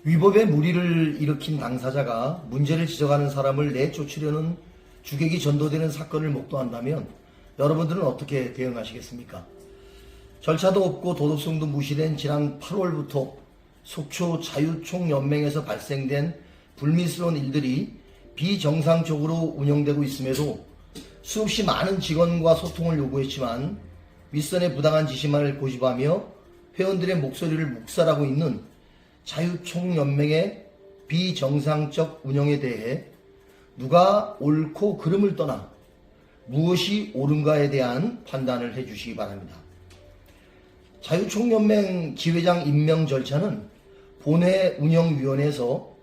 위법의 무리를 일으킨 당사자가 문제를 지적하는 사람을 내쫓으려는 주객이 전도되는 사건을 목도한다면 여러분들은 어떻게 대응하시겠습니까? 절차도 없고 도덕성도 무시된 지난 8월부터 속초 자유총연맹에서 발생된 불미스러운 일들이 비정상적으로 운영되고 있음에도 수없이 많은 직원과 소통을 요구했지만 윗선의 부당한 지시만을 고집하며 회원들의 목소리를 묵살하고 있는 자유총연맹의 비정상적 운영에 대해 누가 옳고 그름을 떠나 무엇이 옳은가에 대한 판단을 해주시기 바랍니다. 자유총연맹 지회장 임명 절차는 본회 운영위원회에서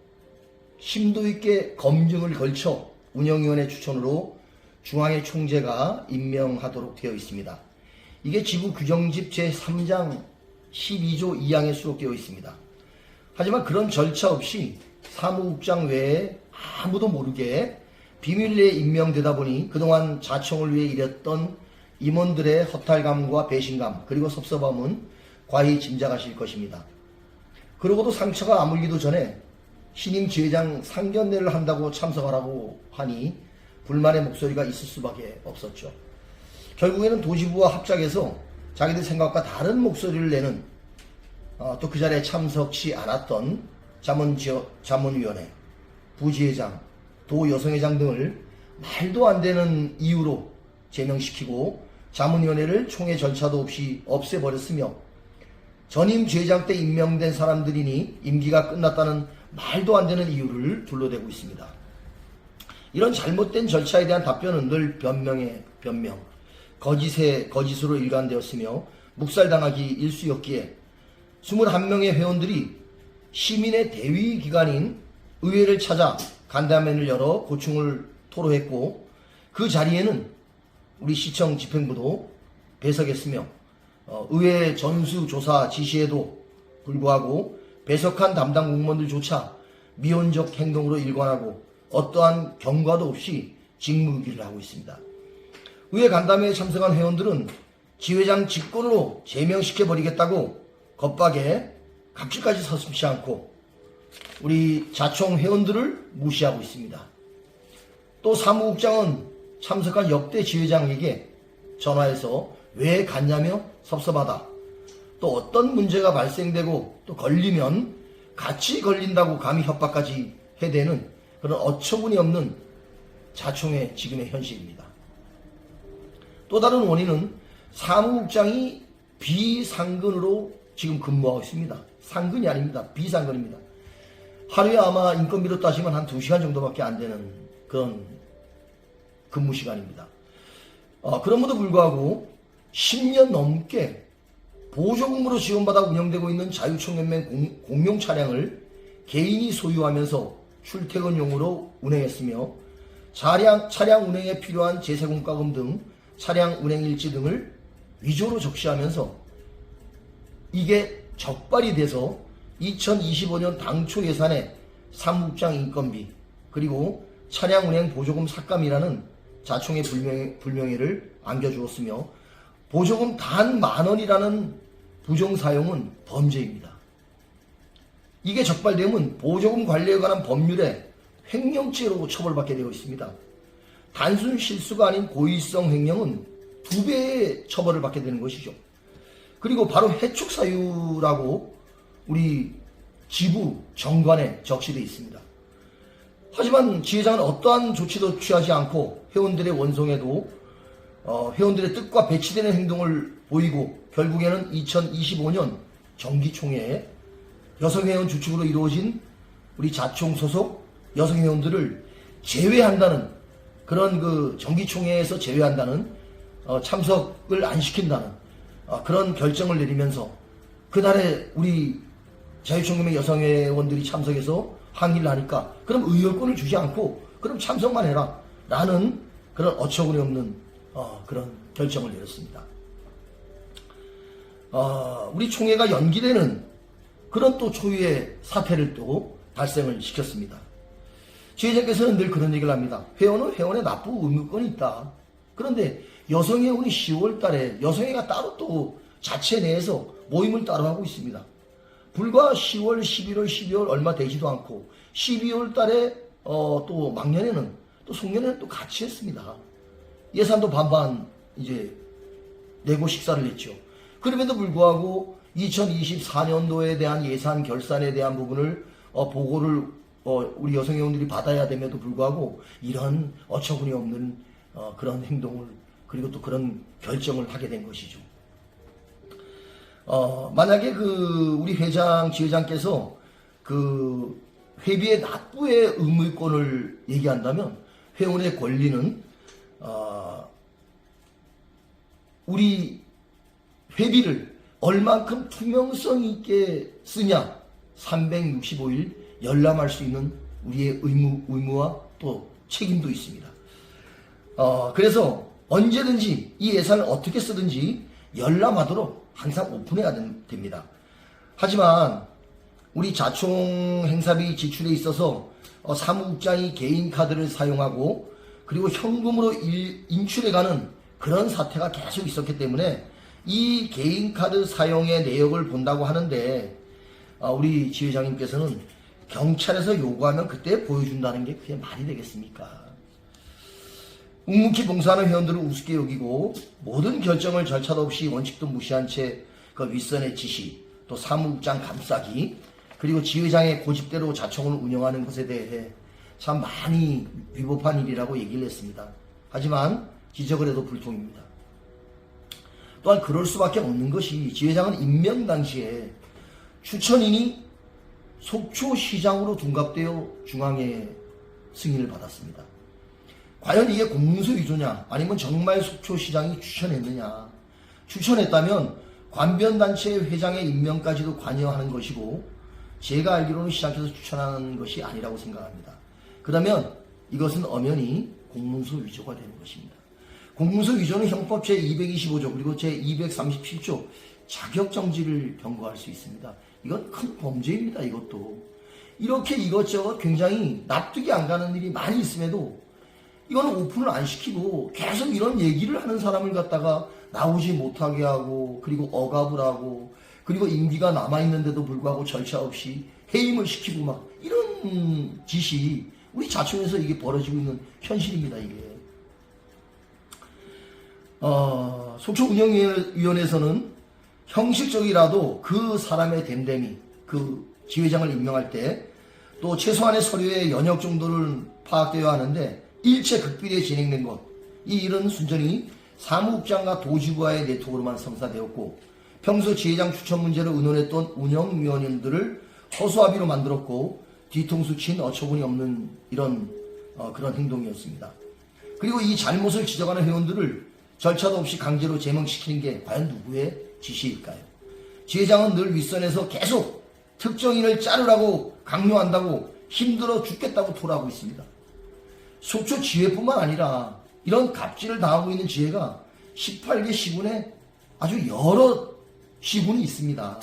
심도 있게 검증을 걸쳐 운영위원회 추천으로 중앙회 총재가 임명하도록 되어 있습니다. 이게 지부 규정집 제3장 12조 2항에 수록되어 있습니다. 하지만 그런 절차 없이 사무국장 외에 아무도 모르게 비밀 내에 임명되다 보니 그동안 자청을 위해 일했던 임원들의 허탈감과 배신감 그리고 섭섭함은 과히 짐작하실 것입니다. 그러고도 상처가 아물기도 전에 신임 지회장 상견례를 한다고 참석하라고 하니 불만의 목소리가 있을 수밖에 없었죠. 결국에는 도지부와 합작해서 자기들 생각과 다른 목소리를 내는 또 그 자리에 참석치 않았던 자문위원회, 부지회장, 도여성회장 등을 말도 안 되는 이유로 제명시키고 자문위원회를 총회 절차도 없이 없애버렸으며 전임 지회장 때 임명된 사람들이니 임기가 끝났다는 말도 안 되는 이유를 둘러대고 있습니다. 이런 잘못된 절차에 대한 답변은 늘 변명에 변명, 거짓에 거짓으로 일관되었으며 묵살당하기 일쑤였기에 21명의 회원들이 시민의 대위 기관인 의회를 찾아 간담회를 열어 고충을 토로했고 그 자리에는 우리 시청 집행부도 배석했으며 의회 전수조사 지시에도 불구하고 배석한 담당 공무원들조차 미온적 행동으로 일관하고 어떠한 경과도 없이 직무유기를 하고 있습니다. 의회 간담회에 참석한 회원들은 지회장 직권으로 제명시켜버리겠다고 겁박에 갑질까지 서슴지 않고 우리 자총 회원들을 무시하고 있습니다. 또 사무국장은 참석한 역대 지회장에게 전화해서 왜 갔냐며 섭섭하다. 또 어떤 문제가 발생되고 또 걸리면 같이 걸린다고 감히 협박까지 해대는 그런 어처구니 없는 자총의 지금의 현실입니다. 또 다른 원인은 사무국장이 비상근으로 지금 근무하고 있습니다. 상근이 아닙니다. 비상근입니다. 하루에 아마 인건비로 따지면 한 2시간 정도밖에 안 되는 그런 근무 시간입니다. 그럼에도 불구하고 10년 넘게 보조금으로 지원받아 운영되고 있는 자유총연맹 공용 차량을 개인이 소유하면서 출퇴근용으로 운행했으며 차량 운행에 필요한 제세공과금 등 차량 운행일지 등을 위조로 적시하면서 이게 적발이 돼서 2025년 당초 예산에 사무국장 인건비 그리고 차량 운행 보조금 삭감이라는 자총의 불명예를 안겨주었으며 보조금 단 10,000원이라는 부정사용은 범죄입니다. 이게 적발되면 보조금 관리에 관한 법률에 횡령죄로 처벌받게 되어 있습니다. 단순 실수가 아닌 고의성 횡령은 2배의 처벌을 받게 되는 것이죠. 그리고 바로 해촉 사유라고 우리 지부 정관에 적시되어 있습니다. 하지만 지회장은 어떠한 조치도 취하지 않고 회원들의 원성에도 회원들의 뜻과 배치되는 행동을 보이고 결국에는 2025년 정기총회에 여성회원 주축으로 이루어진 우리 자총 소속 여성회원들을 제외한다는 그런 그 정기총회에서 제외한다는 참석을 안 시킨다는 그런 결정을 내리면서 그날에 우리 자유총연맹 여성회원들이 참석해서 항의를 하니까 그럼 의결권을 주지 않고 그럼 참석만 해라 라는 그런 어처구니 없는 그런 결정을 내렸습니다. 우리 총회가 연기되는 그런 또 초유의 사태를 또 발생을 시켰습니다. 지회장께서는 늘 그런 얘기를 합니다. 회원은 회원의 납부 의무권이 있다. 그런데 여성회원이 10월 달에 여성회가 따로 또 자체 내에서 모임을 따로 하고 있습니다. 불과 10월, 11월, 12월 얼마 되지도 않고 12월 달에 또 막년에는 또 송년회는 또 같이 했습니다. 예산도 반반 이제 내고 식사를 했죠. 그럼에도 불구하고 2024년도에 대한 예산 결산에 대한 부분을 보고를 우리 여성회원들이 받아야 됨에도 불구하고 이런 어처구니 없는 그런 행동을 그리고 또 그런 결정을 하게 된 것이죠. 만약에 우리 회장, 지회장께서 회비의 납부의 의무권을 얘기한다면 회원의 권리는 우리 회비를 얼만큼 투명성 있게 쓰냐 365일 열람할 수 있는 우리의 의무와 또 책임도 있습니다. 그래서 언제든지 이 예산을 어떻게 쓰든지 열람하도록 항상 오픈해야 됩니다. 하지만 우리 자총 행사비 지출에 있어서 사무국장이 개인 카드를 사용하고 그리고 현금으로 인출해가는 그런 사태가 계속 있었기 때문에 이 개인 카드 사용의 내역을 본다고 하는데 우리 지회장님께서는 경찰에서 요구하면 그때 보여준다는 게 그게 말이 되겠습니까? 묵묵히 봉사하는 회원들을 우습게 여기고 모든 결정을 절차도 없이 원칙도 무시한 채 윗선의 지시 또 사무국장 감싸기 그리고 지회장의 고집대로 자총을 운영하는 것에 대해 참 많이 위법한 일이라고 얘기를 했습니다. 하지만 지적을 해도 불통입니다. 또한 그럴 수밖에 없는 것이 지회장은 임명 당시에 추천인이 속초시장으로 둔갑되어 중앙회 승인을 받았습니다. 과연 이게 공문서 위조냐 아니면 정말 속초시장이 추천했느냐. 추천했다면 관변단체 회장의 임명까지도 관여하는 것이고 제가 알기로는 시장께서 추천하는 것이 아니라고 생각합니다. 그러면 이것은 엄연히 공문서 위조가 되는 것입니다. 공문서 위조는 형법 제225조 그리고 제237조 자격정지를 경고할 수 있습니다. 이건 큰 범죄입니다. 이것도. 이렇게 이것저것 굉장히 납득이 안 가는 일이 많이 있음에도 이거는 오픈을 안 시키고 계속 이런 얘기를 하는 사람을 갖다가 나오지 못하게 하고 그리고 억압을 하고 그리고 임기가 남아있는데도 불구하고 절차 없이 해임을 시키고 막 이런 짓이 우리 자총에서 이게 벌어지고 있는 현실입니다. 이게. 속초운영위원회에서는 형식적이라도 그 사람의 됨됨이 지회장을 임명할 때 또 최소한의 서류의 연역 정도를 파악되어야 하는데 일체 극비리에 진행된 것. 이 일은 순전히 사무국장과 도지부와의 네트워크로만 성사되었고 평소 지회장 추천 문제를 의논했던 운영위원님들을 허수아비로 만들었고 뒤통수 친 어처구니 없는 이런 그런 행동이었습니다. 그리고 이 잘못을 지적하는 회원들을 절차도 없이 강제로 제명시키는 게 과연 누구의 지시일까요? 지회장은 늘 윗선에서 계속 특정인을 자르라고 강요한다고 힘들어 죽겠다고 토로하고 있습니다. 속초 지회뿐만 아니라 이런 갑질을 당하고 있는 지회가 18개 시군에 아주 여러 시군이 있습니다.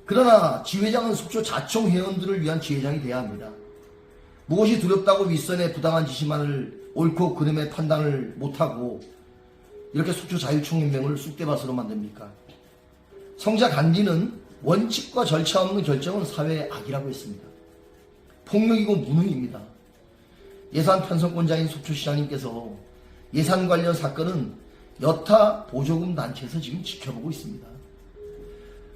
그러나 지회장은 속초 자총 회원들을 위한 지회장이 돼야 합니다. 무엇이 두렵다고 윗선의 부당한 지시만을 옳고 그름의 판단을 못하고 이렇게 속초 자유총연맹을 쑥대밭으로 만듭니까? 성자 간디는 원칙과 절차 없는 결정은 사회의 악이라고 했습니다. 폭력이고 무능입니다. 예산 편성권자인 속초시장님께서 예산 관련 사건은 여타 보조금 단체에서 지금 지켜보고 있습니다.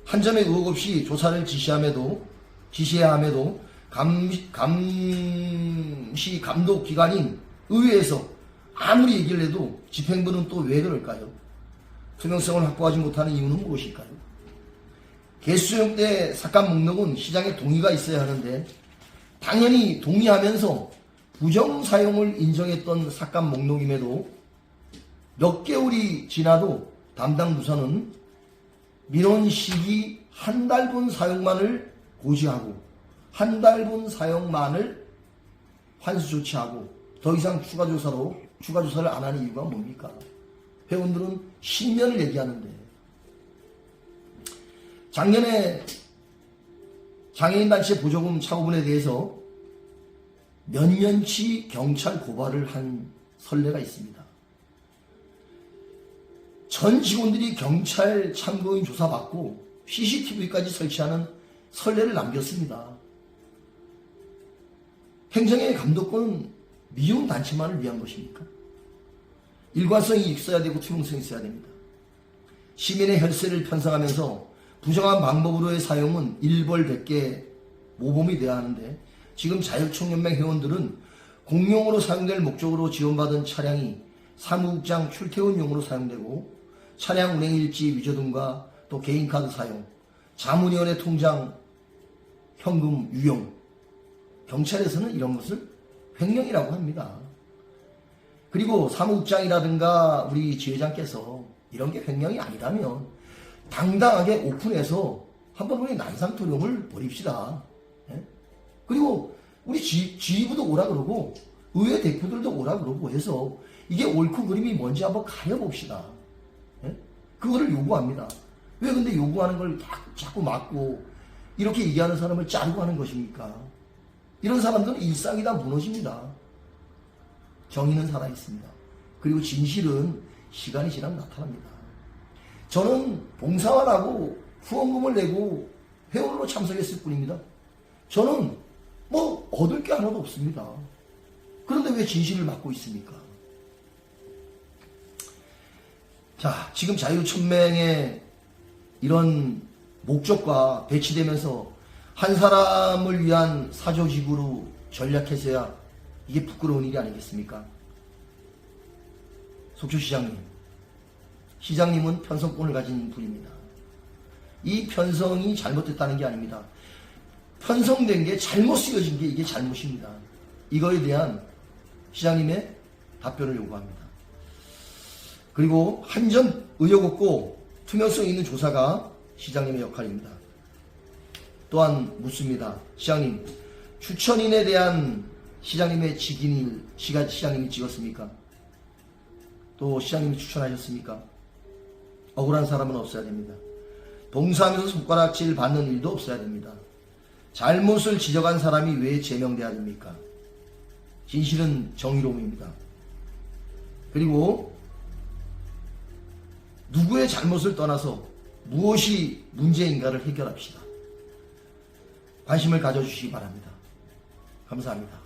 한 점의 의혹 없이 조사를 지시해야 함에도 감시 감독 기관인 의회에서 아무리 얘기를 해도 집행부는 또 왜 그럴까요? 투명성을 확보하지 못하는 이유는 무엇일까요? 개수용 때 삭감 목록은 시장에 동의가 있어야 하는데 당연히 동의하면서 부정 사용을 인정했던 삭감 목록임에도 몇 개월이 지나도 담당 부서는 민원 시기 한 달 분 사용만을 고지하고 한 달 분 사용만을 환수 조치하고 더 이상 추가 조사를 안 하는 이유가 뭡니까? 회원들은 10년을 얘기하는데 작년에 장애인단체 보조금 차고분에 대해서 몇 년치 경찰 고발을 한 선례가 있습니다. 전 직원들이 경찰 참고인 조사받고 CCTV까지 설치하는 선례를 남겼습니다. 행정의 감독권은 미용 단체만을 위한 것입니까? 일관성이 있어야 되고 투명성이 있어야 됩니다. 시민의 혈세를 편성하면서 부정한 방법으로의 사용은 일벌백계 모범이 돼야 하는데, 지금 자유총연맹 회원들은 공용으로 사용될 목적으로 지원받은 차량이 사무국장 출퇴근용으로 사용되고, 차량 운행일지 위조 등과 또 개인카드 사용, 자문위원회 통장 현금 유용, 경찰에서는 이런 것을 횡령이라고 합니다. 그리고 사무국장이라든가 우리 지회장께서 이런 게 횡령이 아니라면 당당하게 오픈해서 한번 우리 난상토령을 벌입시다. 예? 그리고 우리 지휘부도 오라 그러고 의회 대표들도 오라 그러고 해서 이게 옳고 그름이 뭔지 한번 가려봅시다. 예? 그거를 요구합니다. 왜 근데 요구하는 걸 자꾸 막고 이렇게 얘기하는 사람을 자르고 하는 것입니까? 이런 사람들은 일상이 다 무너집니다. 정의는 살아있습니다. 그리고 진실은 시간이 지나면 나타납니다. 저는 봉사만 하고 후원금을 내고 회원으로 참석했을 뿐입니다. 저는 뭐 얻을 게 하나도 없습니다. 그런데 왜 진실을 막고 있습니까? 자, 지금 자유천맹의 이런 목적과 배치되면서 한 사람을 위한 사조직으로 전략해서야 이게 부끄러운 일이 아니겠습니까? 속초시장님, 시장님은 편성권을 가진 분입니다. 이 편성이 잘못됐다는 게 아닙니다. 편성된 게 잘못 쓰여진 게 이게 잘못입니다. 이거에 대한 시장님의 답변을 요구합니다. 그리고 한 점 의혹 없고 투명성 있는 조사가 시장님의 역할입니다. 또한 묻습니다. 시장님, 추천인에 대한 시장님의 직인을 시장님이 찍었습니까? 또 시장님이 추천하셨습니까? 억울한 사람은 없어야 됩니다. 봉사하면서 손가락질 받는 일도 없어야 됩니다. 잘못을 지적한 사람이 왜 제명돼야 됩니까? 진실은 정의로움입니다. 그리고 누구의 잘못을 떠나서 무엇이 문제인가를 해결합시다. 관심을 가져주시기 바랍니다. 감사합니다.